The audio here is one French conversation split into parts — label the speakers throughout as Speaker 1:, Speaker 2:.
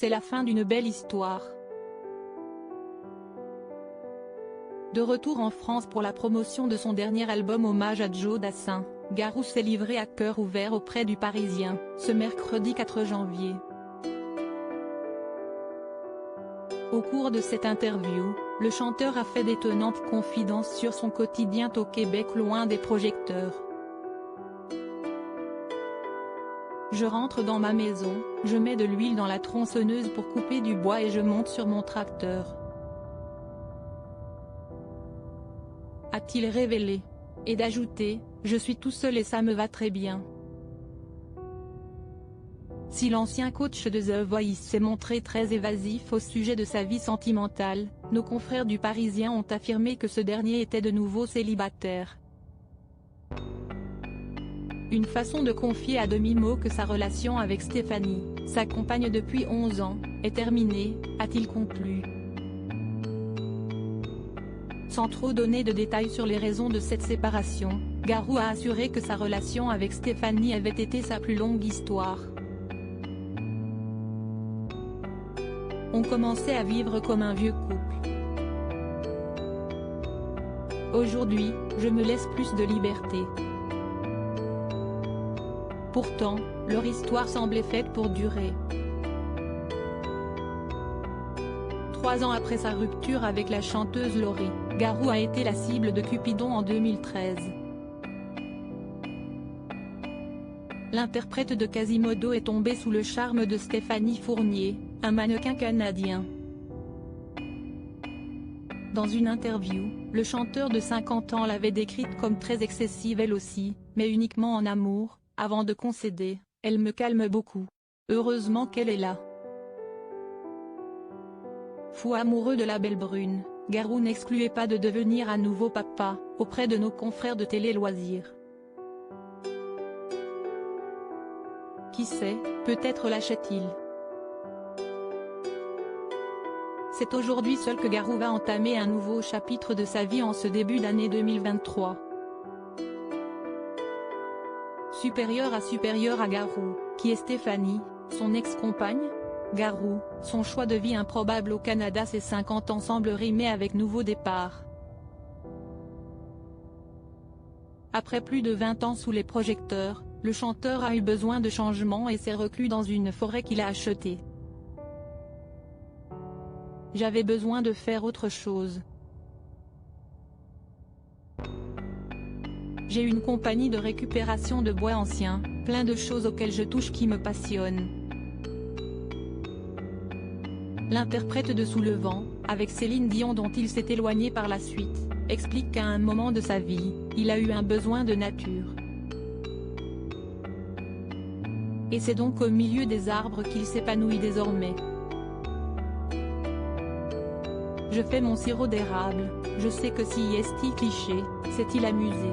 Speaker 1: C'est la fin d'une belle histoire. De retour en France pour la promotion de son dernier album hommage à Joe Dassin, Garou s'est livré à cœur ouvert auprès du Parisien, ce mercredi 4 janvier. Au cours de cette interview, le chanteur a fait d'étonnantes confidences sur son quotidien au Québec loin des projecteurs. Je rentre dans ma maison, je mets de l'huile dans la tronçonneuse pour couper du bois et je monte sur mon tracteur. A-t-il révélé. Et d'ajouter, je suis tout seul et ça me va très bien. Si l'ancien coach de The Voice s'est montré très évasif au sujet de sa vie sentimentale, nos confrères du Parisien ont affirmé que ce dernier était de nouveau célibataire. Une façon de confier à demi-mot que sa relation avec Stéphanie, sa compagne depuis 11 ans, est terminée, a-t-il conclu. Sans trop donner de détails sur les raisons de cette séparation, Garou a assuré que sa relation avec Stéphanie avait été sa plus longue histoire. On commençait à vivre comme un vieux couple. Aujourd'hui, je me laisse plus de liberté. Pourtant, leur histoire semblait faite pour durer. 3 ans après sa rupture avec la chanteuse Laurie, Garou a été la cible de Cupidon en 2013. L'interprète de Quasimodo est tombé sous le charme de Stéphanie Fournier, un mannequin canadien. Dans une interview, le chanteur de 50 ans l'avait décrite comme très excessive elle aussi, mais uniquement en amour, avant de concéder, « Elle me calme beaucoup. Heureusement qu'elle est là ». Fou amoureux de la belle brune, Garou n'excluait pas de devenir à nouveau papa, auprès de nos confrères de Télé Loisirs. Qui sait, peut-être lâchait-il. C'est aujourd'hui seul que Garou va entamer un nouveau chapitre de sa vie en ce début d'année 2023. Supérieur à Garou, qui est Stéphanie, son ex-compagne ? Garou, son choix de vie improbable au Canada, ses 50 ans semble rimer avec nouveau départ. Après plus de 20 ans sous les projecteurs, le chanteur a eu besoin de changement et s'est reclus dans une forêt qu'il a achetée. J'avais besoin de faire autre chose. J'ai une compagnie de récupération de bois ancien, plein de choses auxquelles je touche qui me passionnent. L'interprète de Sous le vent, avec Céline Dion dont il s'est éloigné par la suite, explique qu'à un moment de sa vie, il a eu un besoin de nature. Et c'est donc au milieu des arbres qu'il s'épanouit désormais. Je fais mon sirop d'érable, je sais que si est cliché, s'est-il amusé.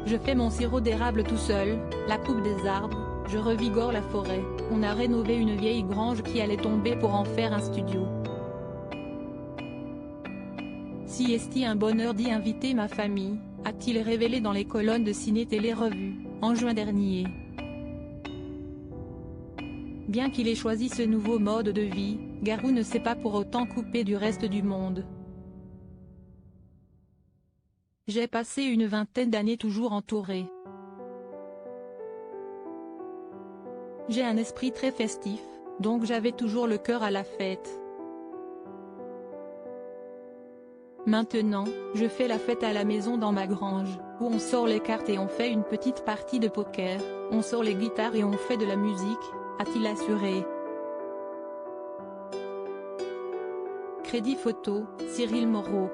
Speaker 1: Je fais mon sirop d'érable tout seul, la coupe des arbres, je revigore la forêt, on a rénové une vieille grange qui allait tomber pour en faire un studio. Si est un bonheur d'y inviter ma famille, a-t-il révélé dans les colonnes de Ciné Télé Revue, en juin dernier. Bien qu'il ait choisi ce nouveau mode de vie, Garou ne s'est pas pour autant coupé du reste du monde. J'ai passé une vingtaine d'années toujours entouré. J'ai un esprit très festif, donc j'avais toujours le cœur à la fête. Maintenant, je fais la fête à la maison dans ma grange, où on sort les cartes et on fait une petite partie de poker, on sort les guitares et on fait de la musique, a-t-il assuré. Crédit photo, Cyril Moreau.